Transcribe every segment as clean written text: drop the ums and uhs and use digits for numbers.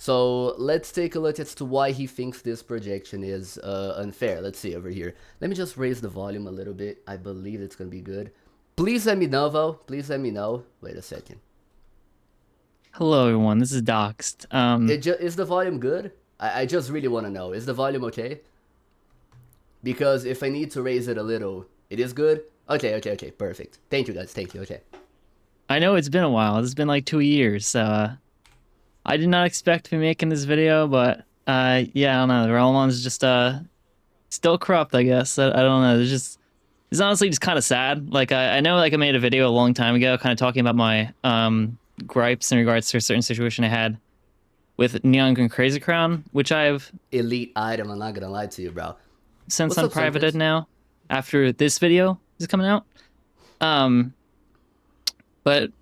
So let's take a look as to why he thinks this projection is unfair. Let's see over here. Let me just raise the volume a little bit. I believe it's going to be good. Please let me know, though. Please let me know. Wait a second. Hello, everyone. This is Doxt. Is the volume good? I just really want to know. Is the volume okay? Because if I need to raise it a little, it is good? Okay. Perfect. Thank you, guys. Thank you. Okay. I know it's been a while. It's been like 2 years. I did not expect to be making this video, but yeah, I don't know. The Realmon's just still corrupt, I guess. I don't know. It's honestly just kind of sad. Like I know like I made a video a long time ago, kind of talking about my gripes in regards to a certain situation I had with Neon and Crazy Crown, which I've Elite item. I'm not gonna lie to you, bro. since What's up, unprivated Sunfist? now after this video is coming out. Um, but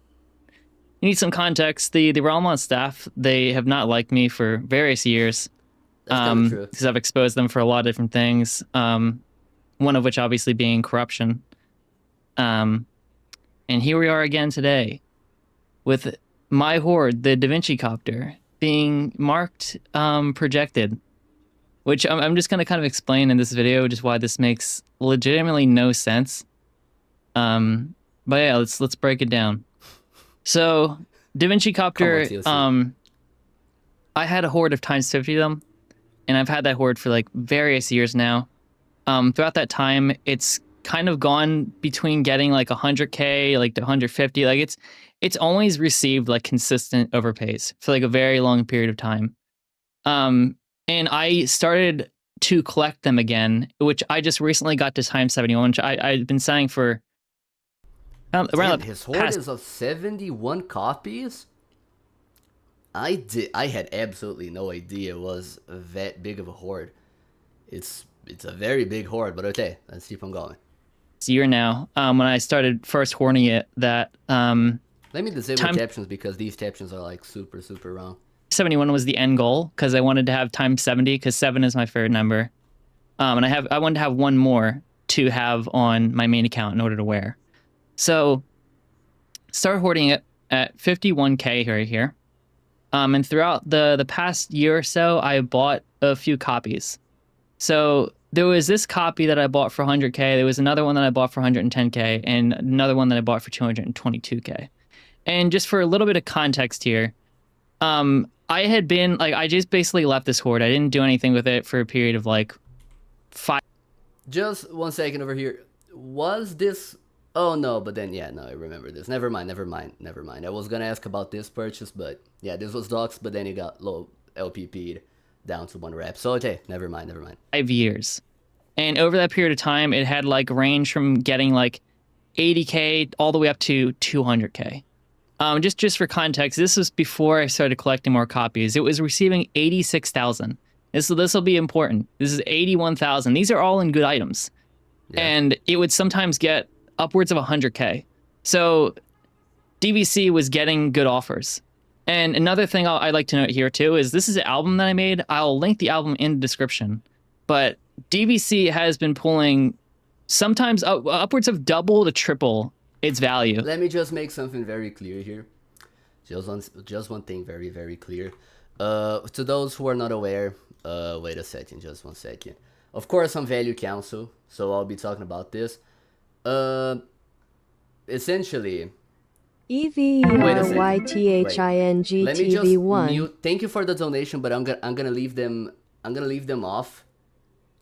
you need some context. The Realmont staff, they have not liked me for various years. That's kind of true. Because I've exposed them for a lot of different things. One of which obviously being corruption. And here we are again today with my horde, the Da Vinci Copter, being marked projected. Which I'm just gonna kind of explain in this video just why this makes legitimately no sense. But yeah, let's break it down. So Da Vinci Copter, I had a horde of times 50 of them, and I've had that horde for like various years now. Throughout that time, it's kind of gone between getting like 100k, like to 150. Like it's always received like consistent overpays for like a very long period of time. And I started to collect them again, which I just recently got to time 71, which I've been saying for around Damn, his horde is of 71 copies? I had absolutely no idea it was that big of a horde. It's a very big horde, but okay, let's keep on going. Year now, when I started first horning it, that let me disable captions because these captions are like super wrong. 71 was the end goal because I wanted to have times 70 because 7 is my favorite number. And I wanted to have one more to have on my main account in order to wear. So start hoarding it at 51k right here. And throughout the past year or so, I bought a few copies. So there was this copy that I bought for 100k. There was another one that I bought for 110k, and another one that I bought for 222k. And just for a little bit of context here, I had been like, I just basically left this horde. I didn't do anything with it for a period of like 5. Just 1 second over here. Was this? Oh no, but then yeah, no, I remember this. Never mind. I was gonna ask about this purchase, but yeah, this was doxed, but then it got low LPP'd down to 1 rep. So okay, never mind. 5 years. And over that period of time, it had like range from getting like 80k all the way up to 200k. Just for context, this was before I started collecting more copies. It was receiving 86,000. This will be important. This is 81,000. These are all in good items. Yeah. And it would sometimes get upwards of 100k. So DVC was getting good offers. And another thing I'd like to note here too is this is an album that I made. I'll link the album in the description. But DVC has been pulling sometimes upwards of double to triple its value. Let me just make something very clear here. Just one thing very clear. To those who are not aware, wait a second, just 1 second. Of course, I'm Value Council, so I'll be talking about this. Essentially, EVERYTHINGTV1. Thank you for the donation, but I'm gonna leave them. I'm gonna leave them off,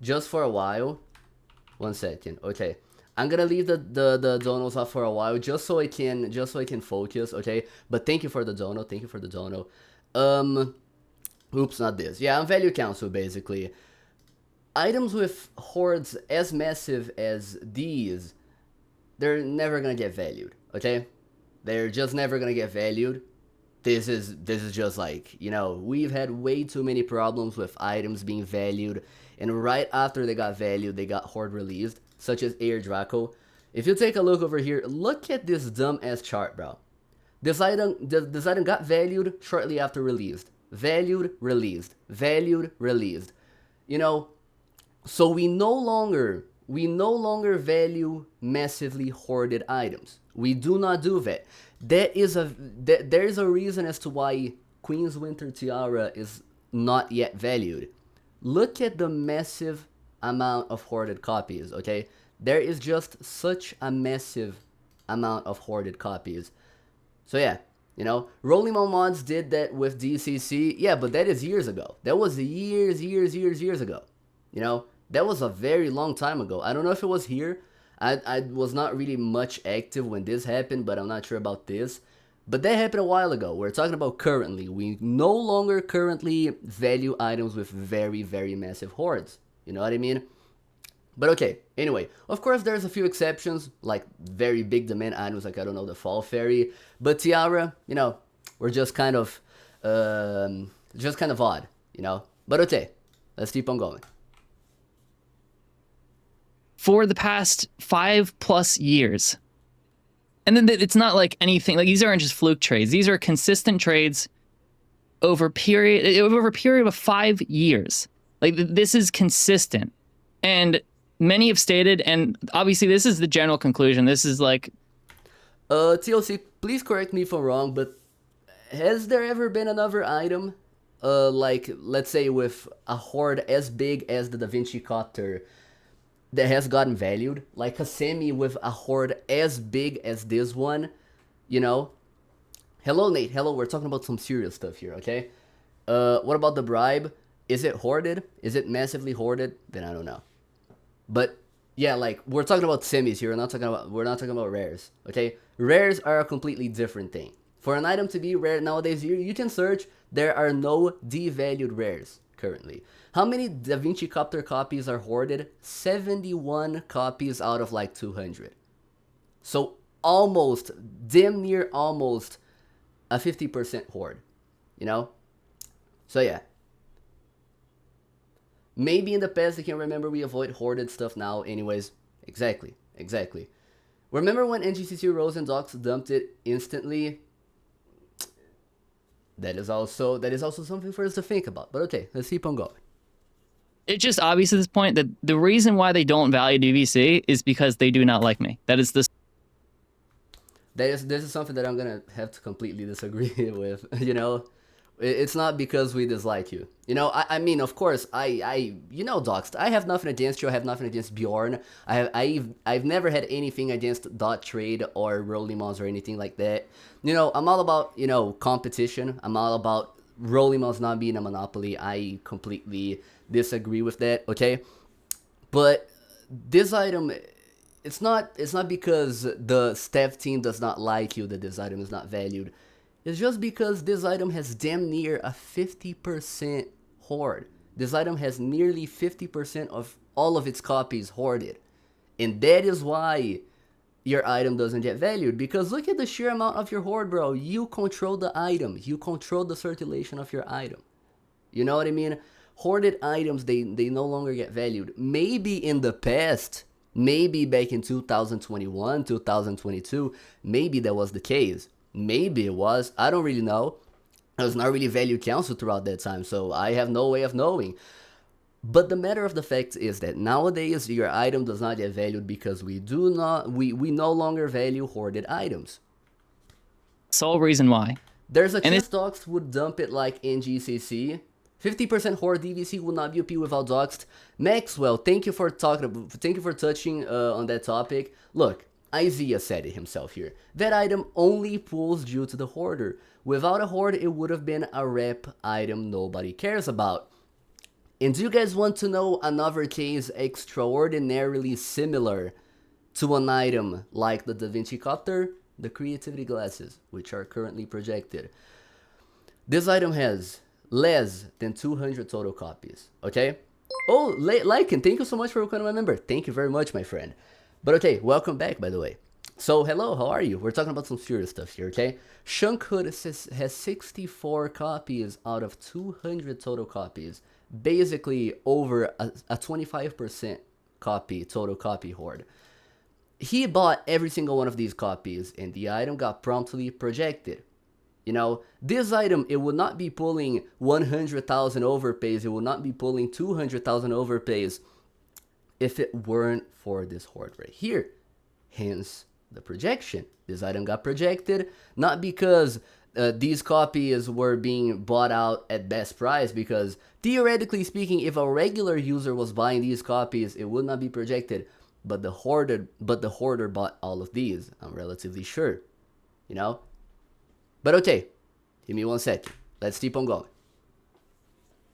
just for a while. 1 second, okay. I'm gonna leave the donos off for a while, just so I can focus, okay. But thank you for the dono. Oops, not this. Yeah, I'm Value Council basically. Items with hordes as massive as these, they're never gonna get valued, okay? They're just never gonna get valued. This is just like, you know, we've had way too many problems with items being valued, and right after they got valued, they got horde released, such as Air Draco. If you take a look over here, look at this dumb ass chart, bro. This item got valued shortly after released. Valued, released. Valued, released. You know, so we no longer value massively hoarded items. We do not do that. There is a reason as to why Queen's Winter Tiara is not yet valued. Look at the massive amount of hoarded copies, okay? There is just such a massive amount of hoarded copies. So yeah, you know, Rolling Mon Mods did that with DCC. Yeah, but that is years ago. That was years ago. You know, that was a very long time ago. I don't know if it was here. I was not really much active when this happened, but I'm not sure about this. But that happened a while ago. We're talking about currently. We no longer currently value items with very, very massive hoards. You know what I mean? But okay, anyway, of course there's a few exceptions, like very big demand items, like I don't know, the Fall Fairy. But Tiara, you know, we're just kind of odd, you know. But okay, let's keep on going. For the past 5+ years. And then it's not like anything, like these aren't just fluke trades. These are consistent trades over a period of 5 years. Like this is consistent. And many have stated, and obviously this is the general conclusion. This is like, TLC, please correct me if I'm wrong, but has there ever been another item, like let's say with a hoard as big as the Da Vinci Copter, that has gotten valued, like a semi with a hoard as big as this one, you know? Hello, Nate. Hello, we're talking about some serious stuff here, okay? What about the bribe? Is it hoarded? Is it massively hoarded? Then I don't know. But yeah, like we're talking about semis here. We're not talking about rares, okay? Rares are a completely different thing. For an item to be rare nowadays, you can search. There are no devalued rares currently. How many Da Vinci Copter copies are hoarded? 71 copies out of like 200. So almost, damn near almost a 50% hoard, you know? So yeah. Maybe in the past, I can remember we avoid hoarded stuff now. Anyways, exactly. Remember when NGCC Rose and doxt dumped it instantly? That is also something for us to think about. But okay, let's keep on going. it's just obvious at this point that the reason why they don't value DVC is because they do not like me. That is this. This is something that I'm gonna have to completely disagree with. You know, it's not because we dislike you. You know, I mean, of course, you know, doxt. I have nothing against you. I have nothing against Bjorn. I've never had anything against Dot Trade or Rolling Mons or anything like that. You know, I'm all about, you know, competition. I'm all about Rolling Mons not being a monopoly. I completely disagree with that. Okay, but this item. It's not because the staff team does not like you that this item is not valued. It's just because this item has damn near a 50% hoard. This item has nearly 50% of all of its copies hoarded. And that is why your item doesn't get valued. Because look at the sheer amount of your hoard, bro. You control the item. You control the circulation of your item. You know what I mean? Hoarded items, they no longer get valued. Maybe in the past... Maybe back in 2021, 2022, maybe that was the case. Maybe it was. I don't really know. I was not really value counseled throughout that time, so I have no way of knowing. But the matter of the fact is that nowadays your item does not get valued because we no longer value hoarded items. Sole reason why. There's a chance doxt would dump it like in GCC. 50% hoard DVC will not be OP without doxt. Maxwell, thank you for touching on that topic. Look, Isaiah said it himself here. That item only pulls due to the hoarder. Without a hoard, it would have been a rep item nobody cares about. And do you guys want to know another case extraordinarily similar to an item like the Da Vinci Copter? The Creativity Glasses, which are currently projected. This item has less than 200 total copies, okay? Oh, Lycan, thank you so much for becoming my member. Thank you very much, my friend. But okay, welcome back, by the way. So, hello, how are you? We're talking about some serious stuff here, okay? Shunk Hood has 64 copies out of 200 total copies. Basically, over a 25% total copy hoard. He bought every single one of these copies, and the item got promptly projected. You know, this item, it would not be pulling 100,000 overpays, it would not be pulling 200,000 overpays if it weren't for this hoard right here. Hence, the projection. This item got projected, not because these copies were being bought out at best price because theoretically speaking, if a regular user was buying these copies, it would not be projected. But the hoarder bought all of these. I'm relatively sure, you know. But okay, give me 1 second. Let's keep on going.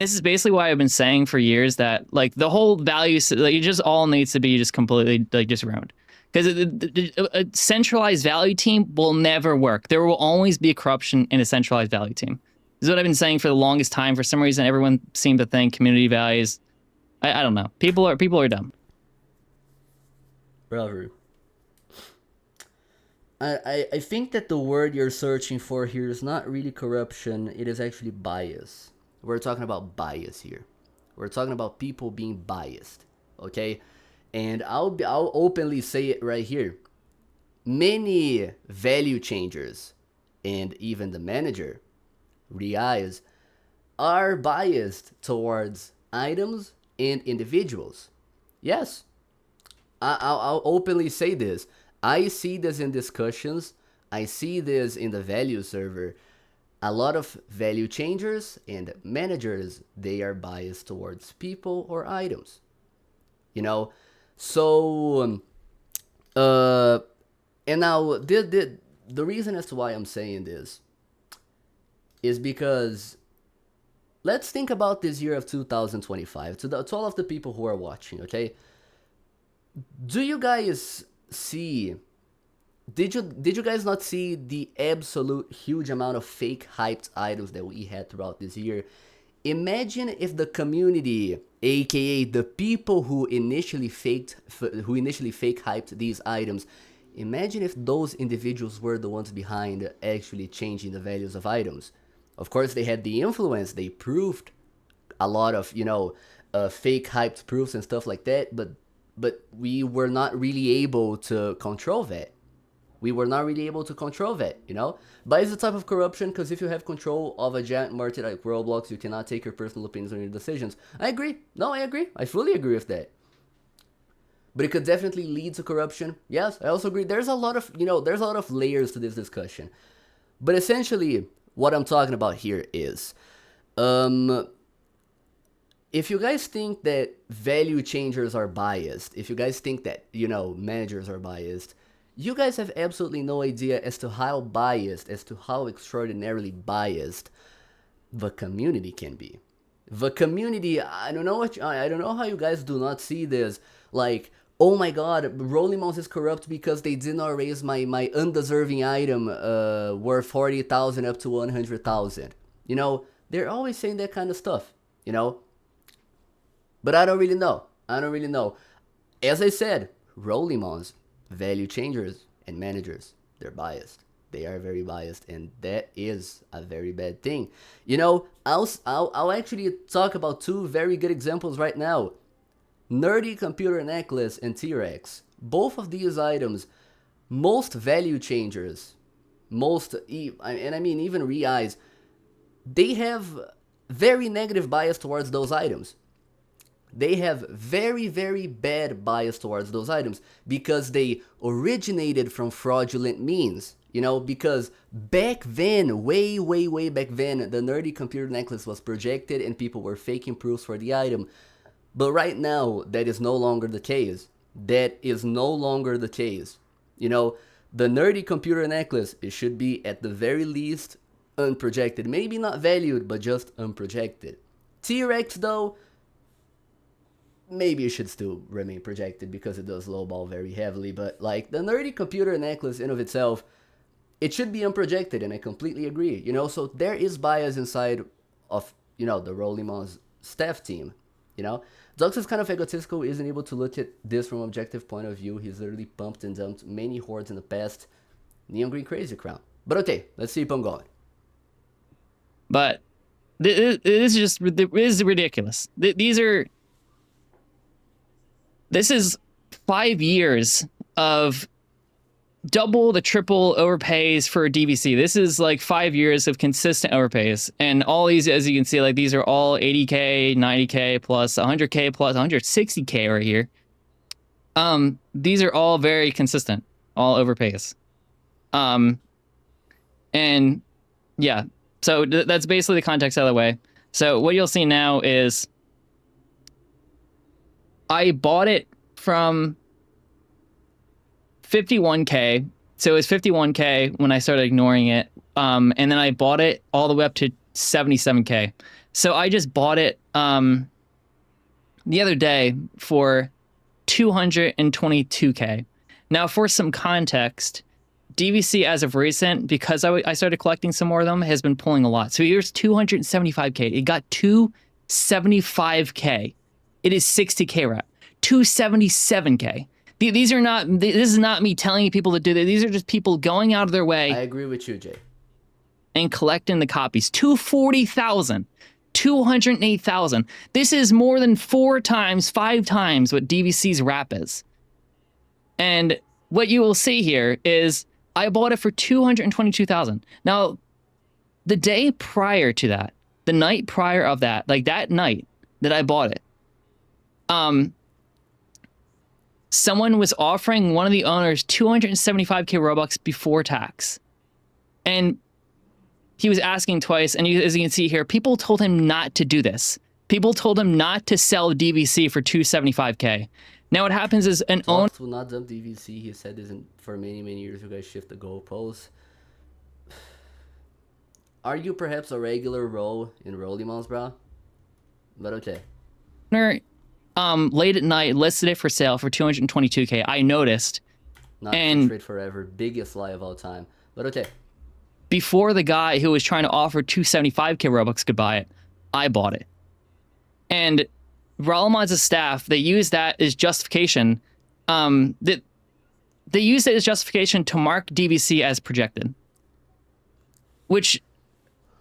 This is basically why I've been saying for years that like the whole value, like it just all needs to be just completely like just ruined. Because a centralized value team will never work. There will always be a corruption in a centralized value team. This is what I've been saying for the longest time. For some reason, everyone seemed to think community values. I don't know. People are dumb. Brother, I think that the word you're searching for here is not really corruption. It is actually bias. We're talking about bias here. We're talking about people being biased. Okay, and I'll openly say it right here. Many value changers and even the manager, Riaz, are biased towards items and individuals. Yes, I'll openly say this. I see this in discussions. I see this in the value server. A lot of value changers and managers, they are biased towards people or items. You know, so and now the reason as to why I'm saying this is because let's think about this year of 2025 to all of the people who are watching. Okay, do you guys see? Did you guys not see the absolute huge amount of fake hyped items that we had throughout this year? Imagine if the community, aka the people who initially fake hyped these items, imagine if those individuals were the ones behind actually changing the values of items. Of course, they had the influence. They proved a lot of fake hyped proofs and stuff like that, but we were not really able to control that. We were not really able to control that, But it's a type of corruption because if you have control of a giant market like Roblox, you cannot take your personal opinions on your decisions. I agree. No, I agree. I fully agree with that. But it could definitely lead to corruption. Yes, I also agree. There's a lot of, there's a lot of layers to this discussion. But essentially, what I'm talking about here is, if you guys think that value changers are biased, if you guys think that, managers are biased, you guys have absolutely no idea as to how biased, as to how extraordinarily biased the community can be. The community, I don't know how you guys do not see this. Like, oh my god, Rolling Mouse is corrupt because they did not raise my undeserving item worth 40,000 up to 100,000. They're always saying that kind of stuff, But I don't really know. As I said, Rolling Mouse, value changers and managers, they're biased. They are very biased, and that is a very bad thing. I'll actually talk about two very good examples right now. Nerdy Computer Necklace and T-Rex. Both of these items, most value changers, even Riaz, they have very negative bias towards those items. They have very, very bad bias towards those items because they originated from fraudulent means. Because back then, way, way, way back then, the Nerdy Computer Necklace was projected and people were faking proofs for the item. But right now, that is no longer the case. The Nerdy Computer Necklace, it should be at the very least unprojected. Maybe not valued, but just unprojected. T-Rex, though, maybe it should still remain projected because it does lowball very heavily, but like the Nerdy Computer Necklace in of itself, it should be unprojected, and I completely agree, so there is bias inside of, the Rolling Mouse staff team, doxt is kind of egotistical, isn't able to look at this from an objective point of view. He's literally pumped and dumped many hordes in the past. Neon Green Crazy Crown. But okay, let's keep on going. But this is ridiculous. This is 5 years of double the triple overpays for DVC. This is like 5 years of consistent overpays. And all these, as you can see, like these are all 80K, 90K plus 100K plus 160K right here. These are all very consistent, all overpays. And Yeah. So that's basically the context out of the way. So what you'll see now is I bought it from 51K. So it was 51K when I started ignoring it. And then I bought it all the way up to 77K. So I just bought it the other day for 222K. Now, for some context, DVC as of recent, because I started collecting some more of them, has been pulling a lot. So here's 275K. It got 275K. It is 60K rep. 277K. These are not, this is not me telling people to do that. These are just people going out of their way. I agree with you, Jay. And collecting the copies. 240,000. 208,000. This is more than 4 times, 5 times what DVC's wrap is. And what you will see here is I bought it for 222,000. Now, the day prior to that, the night prior of that, like that night that I bought it, someone was offering one of the owners 275K Robux before tax. And he was asking twice, and as you can see here, people told him not to do this. People told him not to sell DVC for 275K. Now what happens is an owner will not dump DVC. He said this for many years. You guys shift the goalposts. Are you perhaps a regular roll in Rolly Mouse, bro? But okay. Late at night listed it for sale for 222K. I noticed. Not and trade forever. Biggest lie of all time. But okay. Before the guy who was trying to offer 275K Robux could buy it, I bought it. And Ralamon's staff, they used that as justification. They used it as justification to mark DVC as projected. Which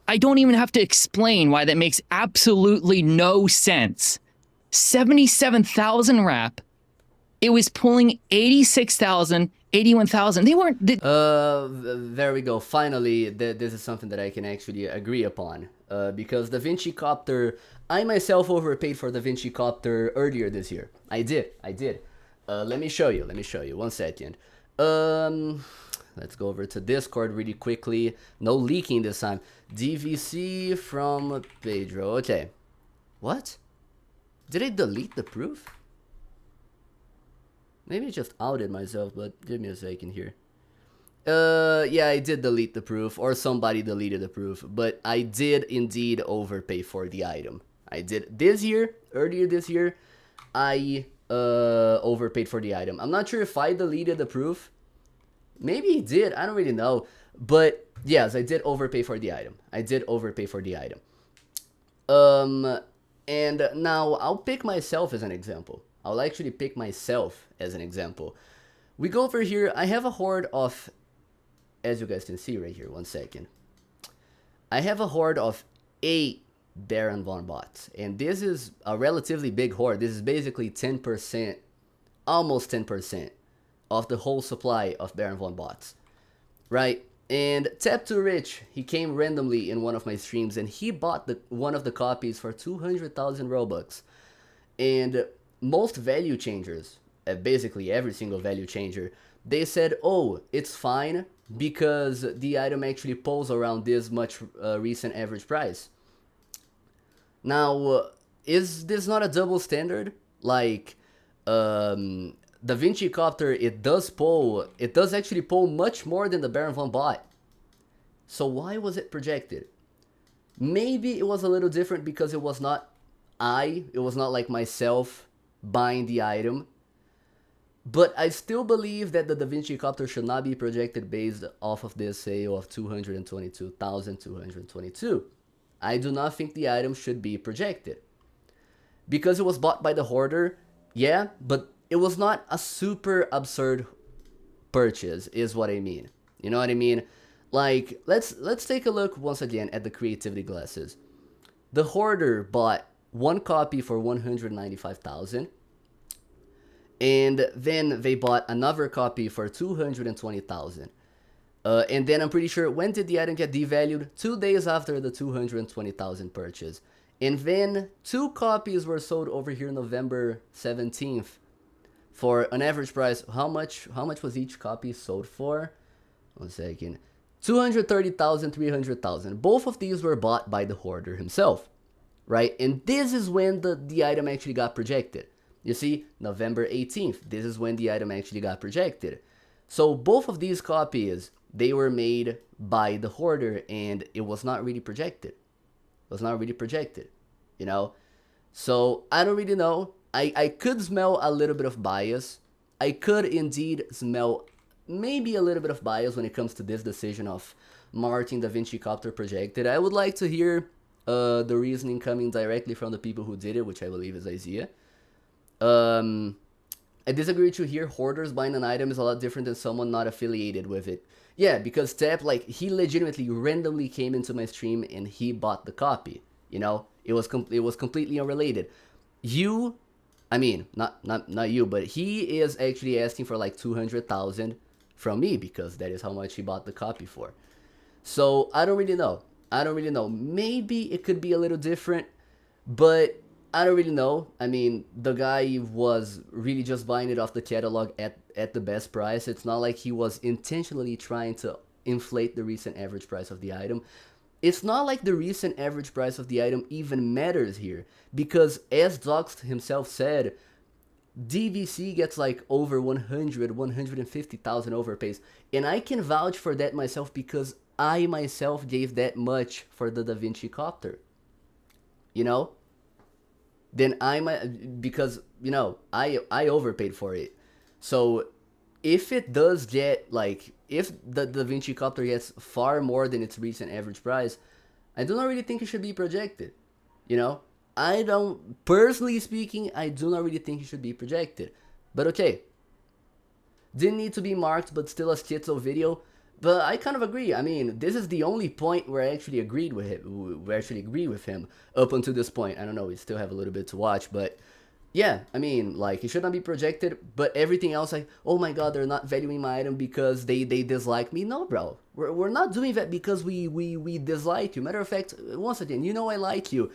I don't even have to explain why that makes absolutely no sense. 77,000 wrap. It was pulling 86,000, 81,000. They weren't... There we go. Finally, this is something that I can actually agree upon. Because Da Vinci Copter... I myself overpaid for Da Vinci Copter earlier this year. I did. Let me show you. 1 second. Let's go over to Discord really quickly. No leaking this time. DVC from Pedro. Okay. What? Did I delete the proof? Maybe I just outed myself, but give me a second here. Yeah, I did delete the proof, or somebody deleted the proof, but I did indeed overpay for the item. I did earlier this year, I overpaid for the item. I'm not sure if I deleted the proof. Maybe he did, I don't really know. But yes, I did overpay for the item. And now I'll pick myself as an example. I'll actually pick myself as an example. We go over here. I have a horde of, as you guys can see right here, 1 second. I have a horde of 8 Baron Von bots. And this is a relatively big horde. This is basically 10%, almost 10% of the whole supply of Baron Von bots. Right? And Tap2Rich, he came randomly in one of my streams and he bought one of the copies for 200,000 Robux. And most value changers, basically every single value changer, they said, oh, it's fine because the item actually pulls around this much recent average price. Now, is this not a double standard? Like, Da Vinci Copter, it does actually pull much more than the Baron Von bot. So why was it projected? Maybe it was a little different because it was not like myself buying the item. But I still believe that the Da Vinci Copter should not be projected based off of this sale of 222,222. I do not think the item should be projected. Because it was bought by the hoarder, yeah, but it was not a super absurd purchase, is what I mean. You know what I mean? Like, let's take a look once again at the creativity glasses. The hoarder bought one copy for 195,000. And then they bought another copy for 220,000. And then I'm pretty sure, when did the item get devalued? 2 days after the 220,000 purchase. And then 2 copies were sold over here November 17th for an average price. How much was each copy sold for? 1 second. 230,000, 300,000. Both of these were bought by the hoarder himself, right? And this is when the item actually got projected. You see, November 18th, this is when the item actually got projected. So both of these copies, they were made by the hoarder, and it was not really projected. It was not really projected, you know? So I don't really know. I could smell a little bit of bias. I could indeed smell maybe a little bit of bias when it comes to this decision of Martin Da Vinci Copter projected. I would like to hear the reasoning coming directly from the people who did it, which I believe is Isaiah. I disagree with you here. Hoarders buying an item is a lot different than someone not affiliated with it. Yeah, because Tap, like, he legitimately randomly came into my stream and he bought the copy. You know, it was completely unrelated. You, I mean, not you, but he is actually asking for like 200,000 from me because that is how much he bought the copy for. So I don't really know. Maybe it could be a little different, but I don't really know. I mean, the guy was really just buying it off the catalog at the best price. It's not like he was intentionally trying to inflate the recent average price of the item. It's not like the recent average price of the item even matters here, because as doxt himself said, DVC gets like over 150,000 overpays, and I can vouch for that myself because I myself gave that much for the Da Vinci Copter. You know? Then because, you know, I overpaid for it. So if it does get, like, if the Da Vinci Copter gets far more than its recent average price, I do not really think it should be projected. You know? I don't, personally speaking, I do not really think it should be projected. But okay. Didn't need to be marked, but still a schizo video. But I kind of agree. I mean, this is the only point where I actually agreed with him. We actually agree with him up until this point. I don't know. We still have a little bit to watch, but yeah. I mean, like, it should not be projected. But everything else, like, oh my god, they're not valuing my item because they dislike me. No, bro. We're not doing that because we dislike you. Matter of fact, once again, you know I like you,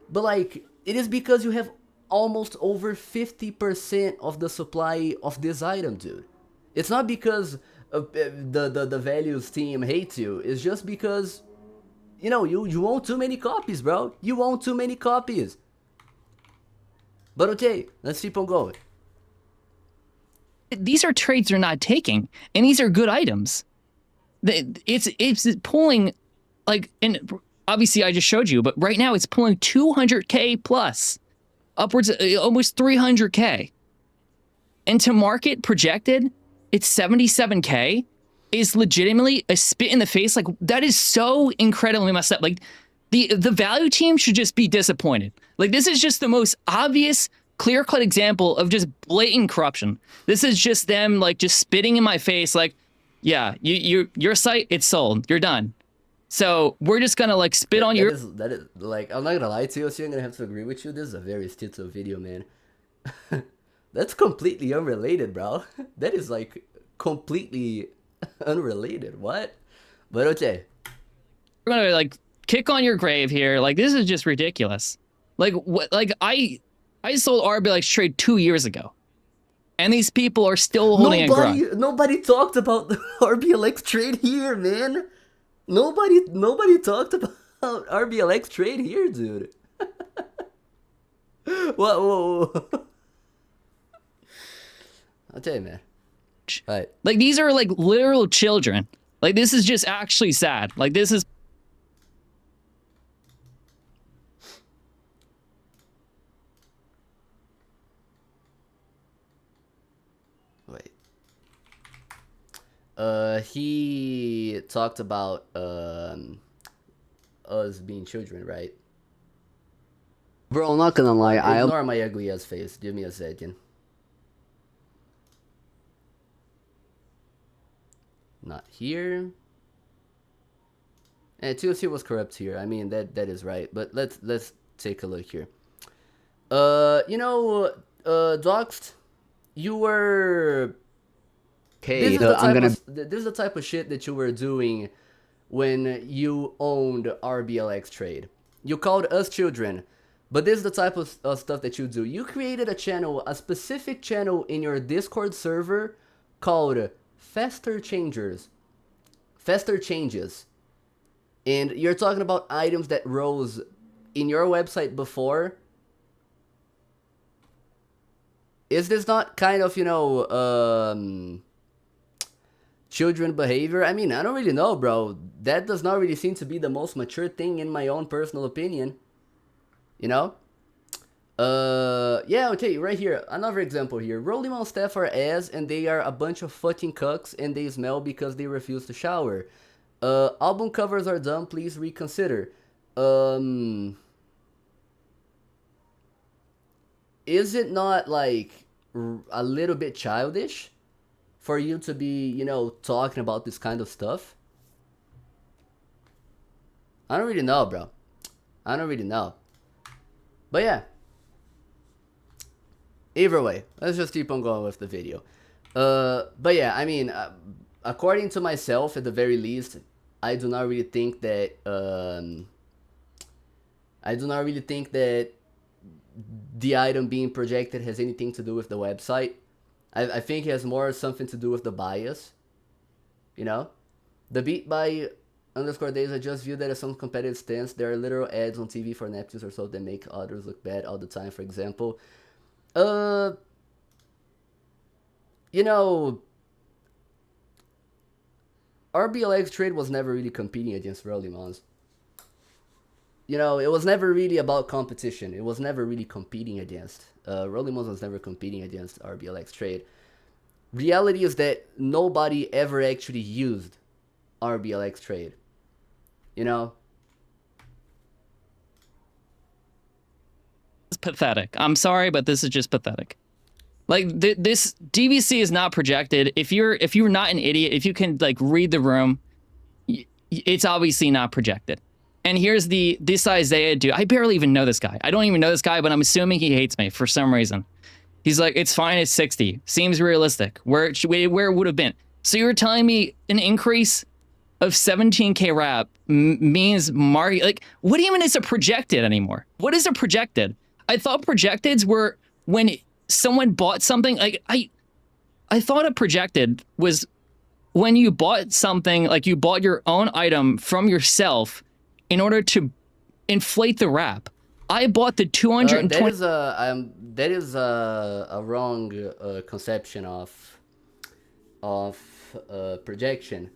but like, it is because you have almost over 50% of the supply of this item, dude. It's not because the values team hates you. It's just because, you know, you own too many copies, bro. You own too many copies. But okay, let's keep on going. These are trades they're not taking, and these are good items. It's pulling, like, and obviously I just showed you, but right now it's pulling 200K plus, upwards of almost 300K. And to market projected, it's 77K, is legitimately a spit in the face. Like, that is so incredibly messed up. Like, the value team should just be disappointed. Like, this is just the most obvious, clear-cut example of just blatant corruption. This is just them, like, just spitting in my face, like, yeah, your site, it's sold. You're done. So we're just gonna, like, spit on your... That is, like, I'm not gonna lie to you, so I'm gonna have to agree with you. This is a very schizo video, man. That's completely unrelated, bro. That is, like, completely unrelated. What? But okay. We're gonna, like, kick on your grave here. Like, this is just ridiculous. Like, what? Like, I sold RBLX trade 2 years ago, and these people are still holding a grudge. Nobody talked about the RBLX trade here, man. Nobody talked about RBLX trade here, dude. Whoa. I'll tell you, man. Right. Like, these are, like, literal children. Like, this is just actually sad. Like, this is... Wait. He talked about us being children, right? Bro, I'm not gonna lie. I ignore my ugly ass face. Give me a second. Not here. And TLC was corrupt here. I mean, that is right. But let's take a look here. You know, doxt, you were... Okay, this is the type of shit that you were doing when you owned RBLX Trade. You called us children, but this is the type of stuff that you do. You created a channel, a specific channel in your Discord server called Faster Changers. faster changes, and you're talking about items that rose in your website before, is this not kind of, children behavior? I mean, I don't really know, bro. That does not really seem to be the most mature thing in my own personal opinion. You know? Yeah, okay, right here. Another example here. Rolling on staff are ass and they are a bunch of fucking cucks and they smell because they refuse to shower. Album covers are dumb, please reconsider. Is it not like a little bit childish for you to be, talking about this kind of stuff? I don't really know, bro. I don't really know. But yeah. Either way, let's just keep on going with the video. But yeah, I mean, according to myself, at the very least, I do not really think that, the item being projected has anything to do with the website. I think it has more something to do with the bias. You know? The beat by underscore days, I just view that as some competitive stance. There are literal ads on TV for Neptunes or so that make others look bad all the time, for example. You know, RBLX trade was never really competing against Rollimons. You know, it was never really about competition. It was never really competing against. Rollimons was never competing against RBLX trade. Reality is that nobody ever actually used RBLX trade. You know? It's pathetic. I'm sorry, but this is just pathetic. Like this DVC is not projected. If you're not an idiot, if you can like read the room, it's obviously not projected. And here's this Isaiah dude. I barely even know this guy. I don't even know this guy, but I'm assuming he hates me for some reason. He's like, it's fine at 60. Seems realistic. Where it would have been. So you're telling me an increase of 17K rap means market? Like, what even is a projected anymore? What is a projected? I thought projecteds were when someone bought something. Like I thought a projected was when you bought something, like you bought your own item from yourself in order to inflate the rap. I bought the 220. That is a wrong conception of projection.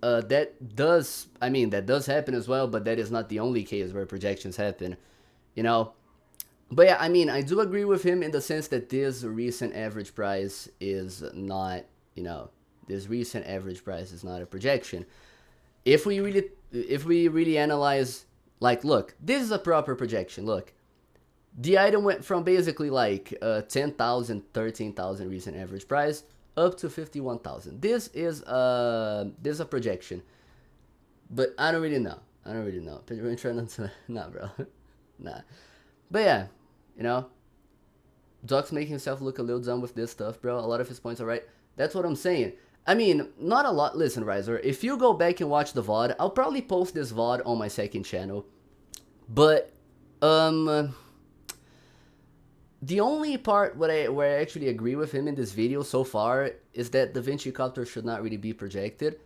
That does happen as well, but that is not the only case where projections happen, you know. But yeah, I mean, I do agree with him in the sense that this recent average price is not, this recent average price is not a projection. If we really analyze, like, look, this is a proper projection. Look, the item went from basically like 10,000, 13,000 recent average price up to 51,000. This is a projection, but I don't really know. Nah, bro, nah. But yeah, Dox making himself look a little dumb with this stuff, bro. A lot of his points are right. That's what I'm saying. I mean, not a lot. Listen, Riser, if you go back and watch the VOD, I'll probably post this VOD on my second channel. But, the only part where I actually agree with him in this video so far is that DaVinci Copter should not really be projected.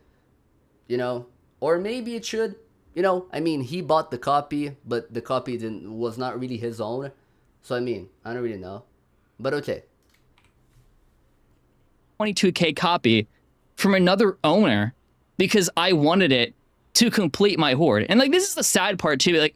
Or maybe it should. I mean, he bought the copy, but the copy was not really his own. So, I mean, I don't really know. But okay. 22K copy from another owner because I wanted it to complete my hoard. And like, this is the sad part too. Like,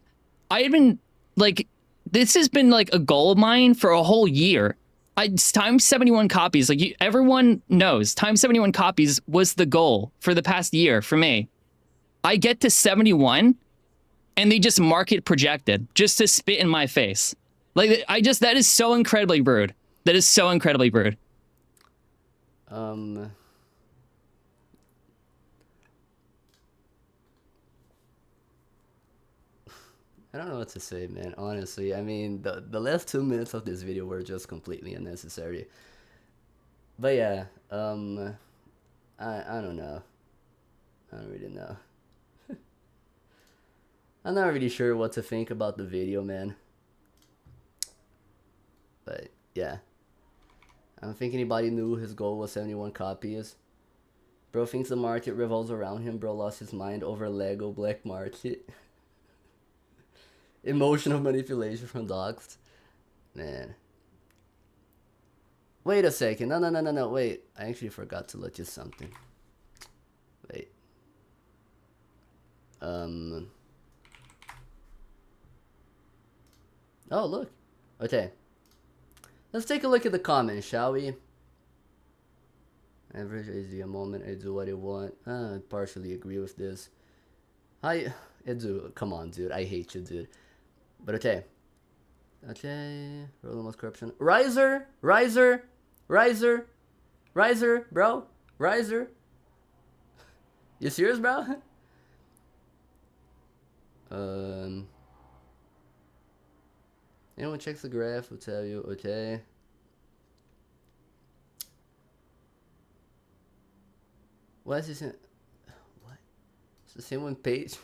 I had been like, this has been like a goal of mine for a whole year. Times 71 copies. Like, everyone knows times 71 copies was the goal for the past year for me. I get to 71 and they just mark it projected just to spit in my face. Like, that is so incredibly rude. That is so incredibly rude. I don't know what to say, man, honestly. I mean, the last 2 minutes of this video were just completely unnecessary. But yeah, I don't know. I don't really know. I'm not really sure what to think about the video, man. But yeah. I don't think anybody knew his goal was 71 copies. Bro thinks the market revolves around him. Bro lost his mind over Lego black market. Emotional manipulation from doxt. Man. Wait a second. No. Wait. I actually forgot to let you something. Wait. Oh, look. Okay. Let's take a look at the comments, shall we? Average is a moment. I do what I want. I partially agree with this. Edu, come on, dude. I hate you, dude. But okay. Okay. Roll most corruption. Riser, bro. Riser. You serious, bro? Anyone checks the graph will tell you, okay. Why is this in... What? It's the same one page.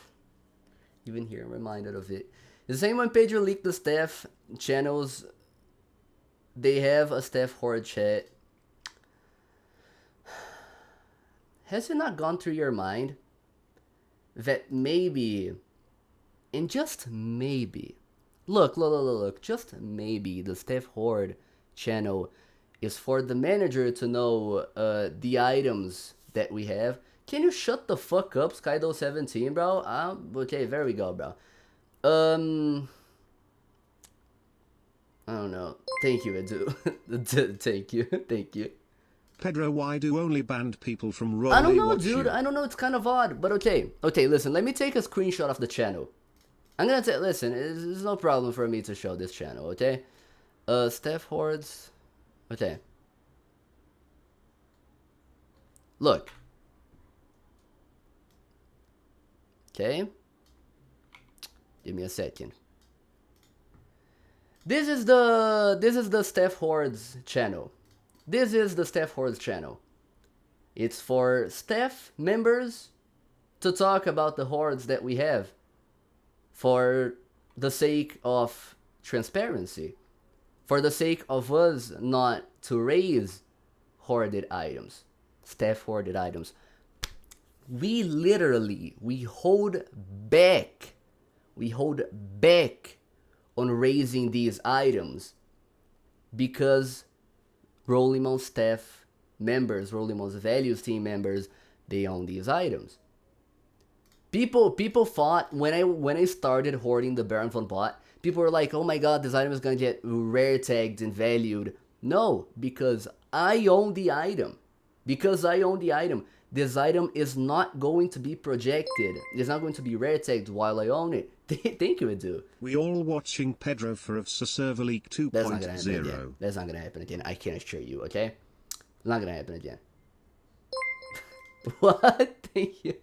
Even here, I'm reminded of it. It's the same one page who leaked the staff channels. They have a staff horde chat. Has it not gone through your mind that maybe, and just maybe, look, just maybe the staff horde channel is for the manager to know the items that we have. Can you shut the fuck up, Skydo17, bro? Okay, there we go, bro. I don't know. Thank you, Edu. Thank you. Pedro, why do only banned people from Rolly I don't know, watch dude. you? I don't know. It's kind of odd, but okay. Okay, listen. Let me take a screenshot of the channel. I'm gonna listen. It's no problem for me to show this channel. Okay. Staff hordes. Okay. Look. Okay. Give me a second. This is the staff hordes channel. This is the staff hordes channel. It's for staff members to talk about the hordes that we have for the sake of transparency, for the sake of us not to raise hoarded items, staff hoarded items. We hold back on raising these items because Rollimon staff members, Rollimon's values team members, they own these items. People thought when I started hoarding the Baron von Bot, people were like, oh my god, this item is gonna get rare tagged and valued. No, because I own the item. This item is not going to be projected. It's not going to be rare tagged while I own it. Thank you, Edu. We all watching Pedro for of Server League 2.0. That's not gonna happen again. That's not gonna happen again. I can assure you, okay? It's not gonna happen again. What? Thank you.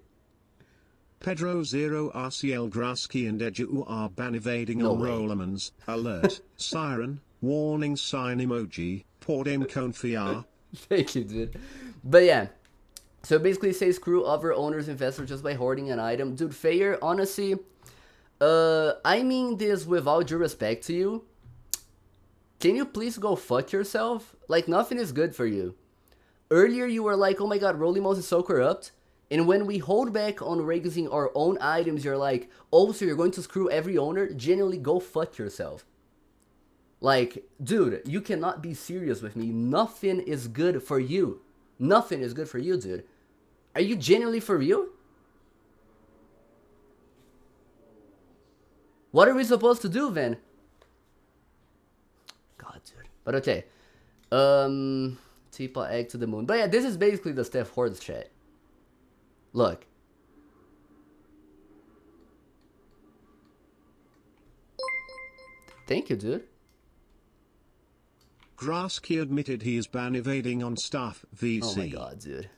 Pedro Zero RCL Grasky and Edu are ban evading No on way. Rollermans. Alert. Siren. Warning sign emoji. Pordem Confiar. Thank you, dude. But yeah. So basically say screw other owners, investors just by hoarding an item. Dude, Fair, honestly, I mean this with all due respect to you. Can you please go fuck yourself? Like, nothing is good for you. Earlier you were like, oh my god, Rollimos is so corrupt. And when we hold back on raising our own items, you're like, oh, so you're going to screw every owner? Genuinely go fuck yourself. Like, dude, you cannot be serious with me. Nothing is good for you. Nothing is good for you, dude. Are you genuinely for real? What are we supposed to do then? God, dude. But okay. Teapot egg to the moon. But yeah, this is basically the Steph Hordes chat. Look. Thank you, dude. Grasky admitted he is ban evading on staff VC. Oh my god, dude.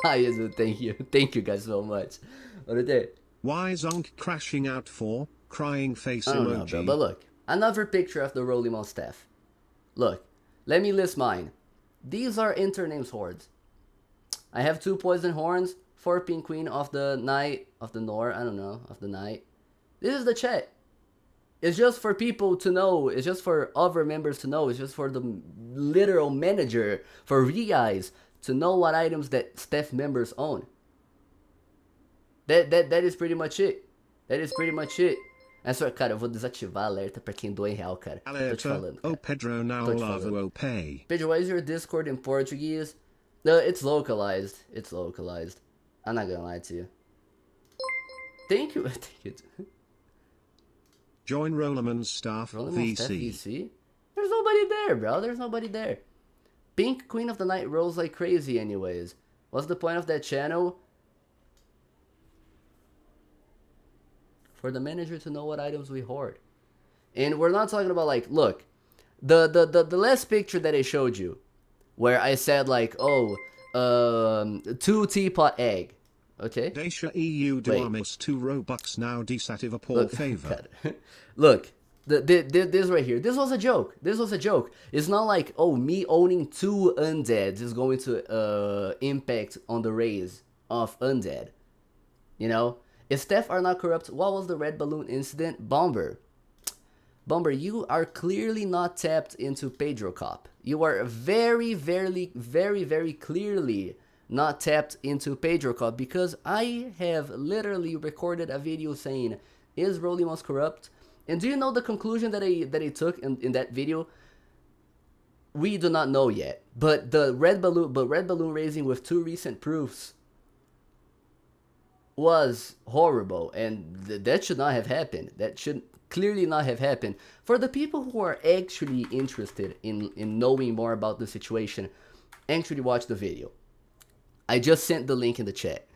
Hi, dude. Thank you. Thank you guys so much. What a day. Why Zonk crashing out for? Crying face I don't emoji. know, bro. But look. Another picture of the Rollimon staff. Look. Let me list mine. These are Internames hordes. I have 2 poison horns, 4 pink queen of the night, of the Nor, I don't know, of the night. This is the chat. It's just for people to know. It's just for other members to know. It's just for the literal manager, for you guys to know what items that staff members own. That is pretty much it. That is pretty much it. É só, cara, eu vou desativar alerta pra quem doa em real, cara. Tô te falando, cara. O Pedro now love o pay. Pedro, why is your Discord in Portuguese? It's localized. It's localized. I'm not gonna lie to you. Thank you. Thank you. Join Rollerman's staff Rollerman's staff VC. VC? There's nobody there, bro. There's nobody there. Pink Queen of the Night rolls like crazy anyways. What's the point of that channel? For the manager to know what items we hoard. And we're not talking about like, look, the last picture that I showed you, where I said like, oh, 2 teapot egg. Okay? Dacia EU Duamis 2 Robux now desative a poor favor. Look, this right here. This was a joke. This was a joke. It's not like, oh, me owning 2 undeads is going to impact on the raise of undead. You know? If staff are not corrupt, what was the red balloon incident? Bomber, you are clearly not tapped into Pedro Cop. You are very, very, very, very clearly not tapped into Pedro Cop, because I have literally recorded a video saying, is Rollimos corrupt? And do you know the conclusion that I took in that video? We do not know yet. But red balloon raising with 2 recent proofs was horrible, and that should not have happened. That should clearly not have happened. For the people who are actually interested in knowing more about the situation, actually watch the video. I just sent the link in the chat.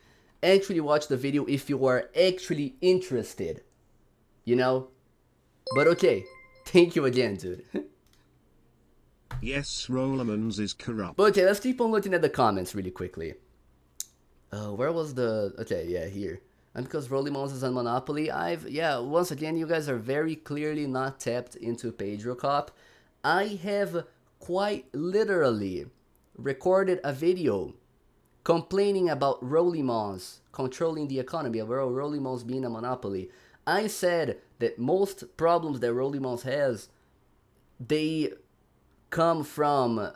Actually watch the video if you are actually interested. You know? But okay. Thank you again, dude. Yes, Rollerman's is corrupt. But okay, let's keep on looking at the comments really quickly. Where was the... Okay, yeah, here. And because Rollimons is on Monopoly, once again, you guys are very clearly not tapped into Pedro Cop. I have quite literally recorded a video complaining about Rollimons controlling the economy, about Rollimons being a monopoly. I said that most problems that Rollimons has, they come from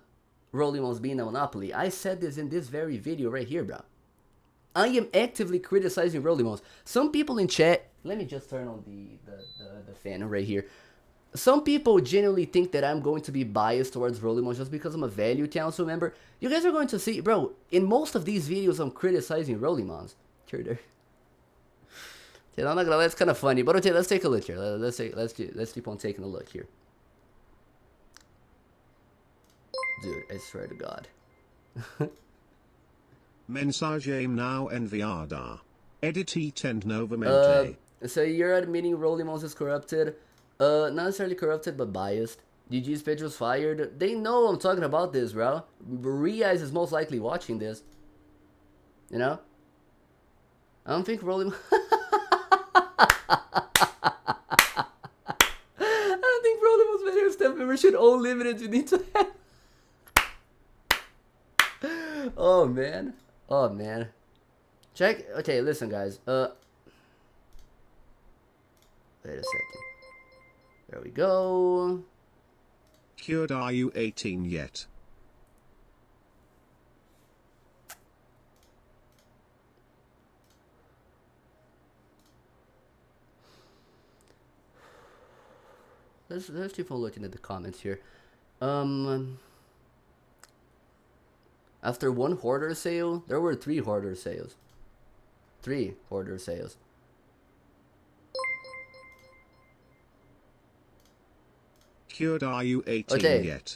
Rollimons being a monopoly. I said this in this very video right here, bro. I am actively criticizing Rollimons. Some people in chat, let me just turn on the fan right here. Some people genuinely think that I'm going to be biased towards Rollimons just because I'm a value council member. You guys are going to see, bro, in most of these videos I'm criticizing Rollimons. Sure there. Okay, I'm not gonna, that's kind of funny, but okay, let's take a look here. Let's keep on taking a look here. Dude, I swear to God. Mensagem now enviada. Edit tend novamente. So you're admitting Rollimons is corrupted. Not necessarily corrupted, but biased. GG's Pedro's fired. They know I'm talking about this, bro. Riaz is most likely watching this. You know? I don't think Rollimons... I don't think Rollimons video staff member should own limited. You need to have... Oh, man. Oh, man. Check. Okay, listen, guys. Wait a second. There we go. Cured, are you 18 yet? Let's keep on looking at the comments here. After one hoarder sale, there were 3 hoarder sales. 3 hoarder sales. Cured, are you 18 yet?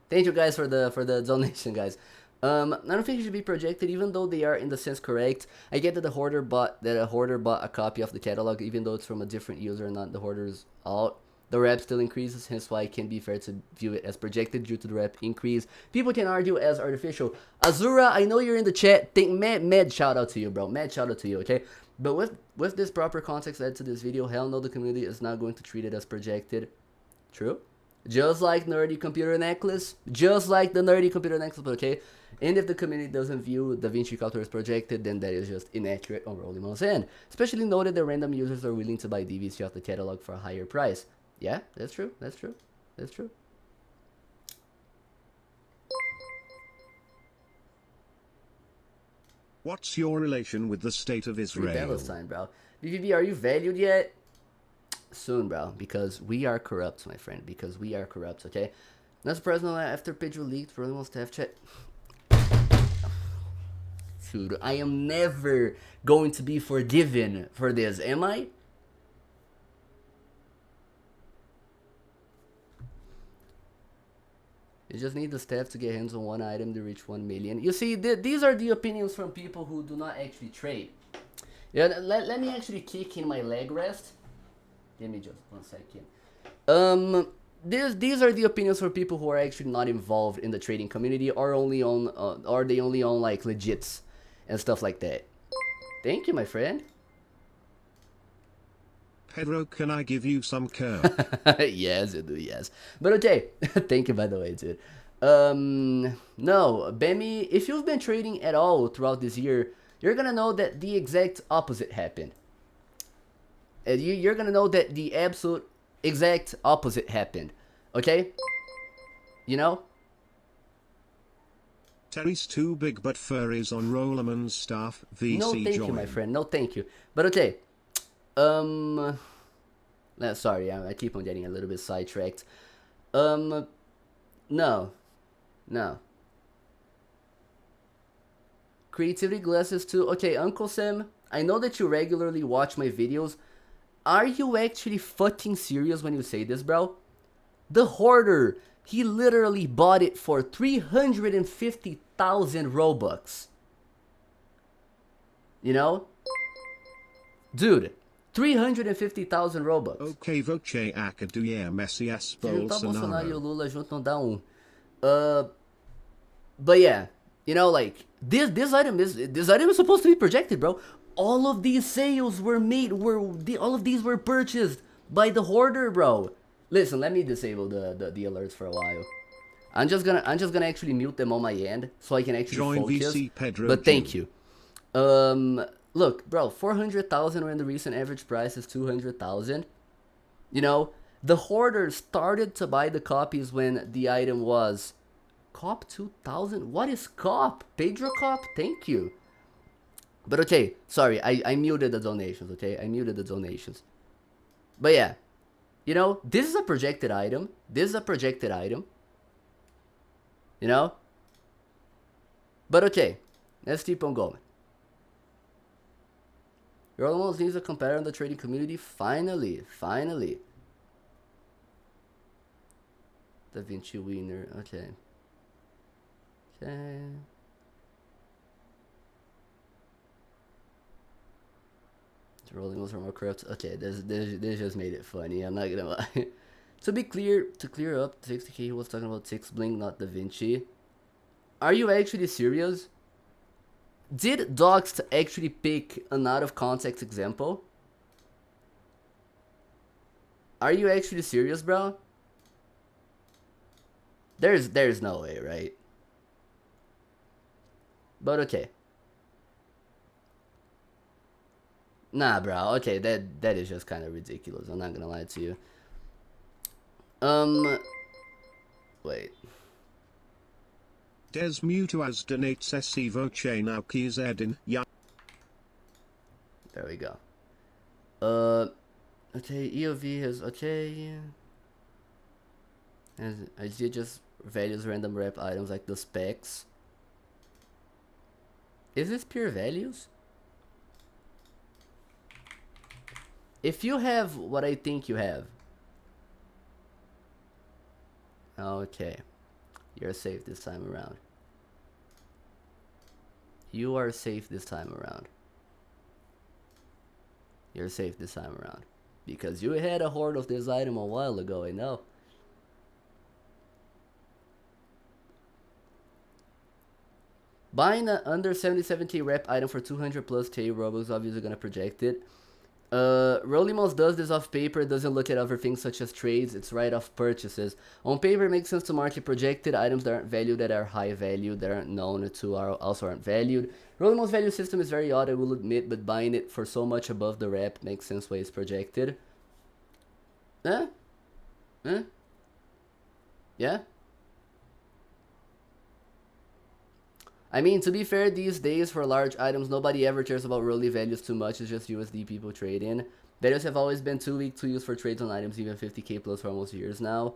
Thank you guys for the donation, guys. I don't think it should be projected, even though they are in the sense correct. I get that a hoarder bought a copy of the catalog, even though it's from a different user, not the hoarder's out. The rep still increases, hence why it can be fair to view it as projected due to the rep increase. People can argue as artificial. Azura, I know you're in the chat. Mad shout out to you, bro. Mad shout out to you, okay? But with this proper context added to this video, hell no, the community is not going to treat it as projected. True? Just like Nerdy Computer Necklace. Just like the Nerdy Computer Necklace, but okay? And if the community doesn't view DaVinci Culture as projected, then that is just inaccurate on Rollimons' end. Especially noted that random users are willing to buy DVC off the catalog for a higher price. Yeah, that's true. That's true. That's true. What's your relation with the state of Free Israel? Palestine, bro. BVB, are you valued yet? Soon, bro. Because we are corrupt, my friend. Because we are corrupt, okay? That's personal after Pedro leaked for almost half chat. Dude, I am never going to be forgiven for this, am I? You just need the staff to get hands on one item to reach 1 million. You see, these are the opinions from people who do not actually trade. Yeah, let me actually kick in my leg rest. Give me just 1 second. These are the opinions for people who are actually not involved in the trading community, or only on, or they only own like legits and stuff like that. Thank you, my friend. Pedro, can I give you some curve? Yes, you do, yes. But okay, thank you by the way, dude. No, Bemi, if you've been trading at all throughout this year, you're gonna know that the exact opposite happened. And you're gonna know that the absolute exact opposite happened. Okay? You know? Terry's too big but furries on Rollerman's staff. VC No, thank join. you, my friend. No, thank you. But okay. Sorry, I keep on getting a little bit sidetracked. No. No. Creativity glasses too. Okay, Uncle Sam, I know that you regularly watch my videos. Are you actually fucking serious when you say this, bro? The Hoarder, he literally bought it for 350,000 Robux. You know? Dude, 350,000 Robux. Ok, voce academia Messias Se juntar Bolsonaro e o Bolsonaro. Lula junto não dá um. But yeah, you know, like this item is supposed to be projected, bro. All of these sales were made, all of these were purchased by the Hoarder, bro. Listen, let me disable the alerts for a while. I'm just gonna actually mute them on my end so I can actually Join focus. VC Pedro. But thank you. Look, bro, 400,000 when the recent average price is 200,000. You know, the Hoarder started to buy the copies when the item was Cop 2000. What is Cop? Pedro Cop? Thank you. But okay, sorry, I muted the donations, okay? I muted the donations. But yeah, you know, this is a projected item. This is a projected item. You know? But okay, let's keep on going. Your almost needs a competitor in the trading community. Finally. Da Vinci winner. Okay. Rolling was more corrupt. Okay, this just made it funny. I'm not gonna lie. To clear up, 60k he was talking about 6 Bling, not Da Vinci. Are you actually serious? Did doxt actually pick an out of context example? Are you actually serious, bro? There's no way, right? But okay. Nah, bro. Okay, that is just kind of ridiculous. I'm not gonna lie to you. Wait. Des Mutuas donates SC voce now keys edin. Ya. There we go. Okay, EOV has okay. And I did just values random rep items like the specs. Is this pure values? If you have what I think you have. Okay. You're safe this time around. You are safe this time around. You're safe this time around. Because you had a hoard of this item a while ago, I know. Buying an under 70k rep item for 200 plus K Robux, obviously gonna project it. Rollimos does this off paper, doesn't look at other things such as trades, it's right off purchases. On paper it makes sense to market projected items that aren't valued, that are high value, that aren't known to are also aren't valued. Rollimos value system is very odd, I will admit, but buying it for so much above the rep makes sense why it's projected. Yeah? I mean, to be fair, these days for large items, nobody ever cares about worldly values too much. It's just USD people trade in. Values have always been too weak to use for trades on items, even 50k plus for almost years now.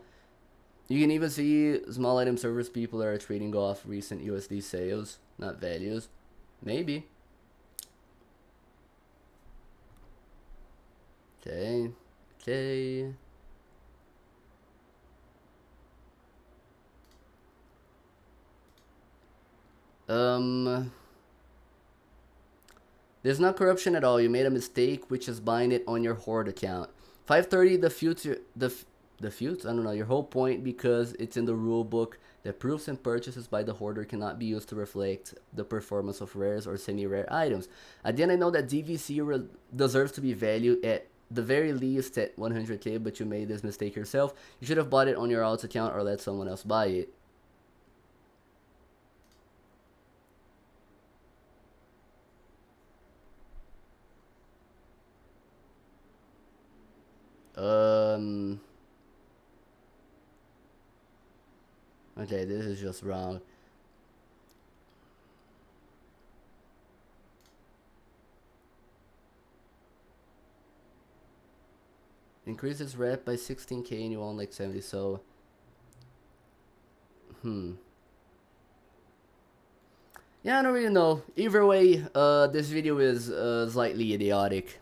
You can even see small item servers people are trading off recent USD sales, not values. Maybe. Okay. Okay. There's not corruption at all. You made a mistake, which is buying it on your Horde account. 530, the future, the future. I don't know, your whole point, because it's in the rule book that proofs and purchases by the Hoarder cannot be used to reflect the performance of rares or semi-rare items. At the end, I know that DVC deserves to be valued at the very least at 100k, but you made this mistake yourself. You should have bought it on your alt account or let someone else buy it. Okay, this is just wrong. Increase its rep by 16k and you own like 70, so... Yeah, I don't really know. Either way, this video is slightly idiotic.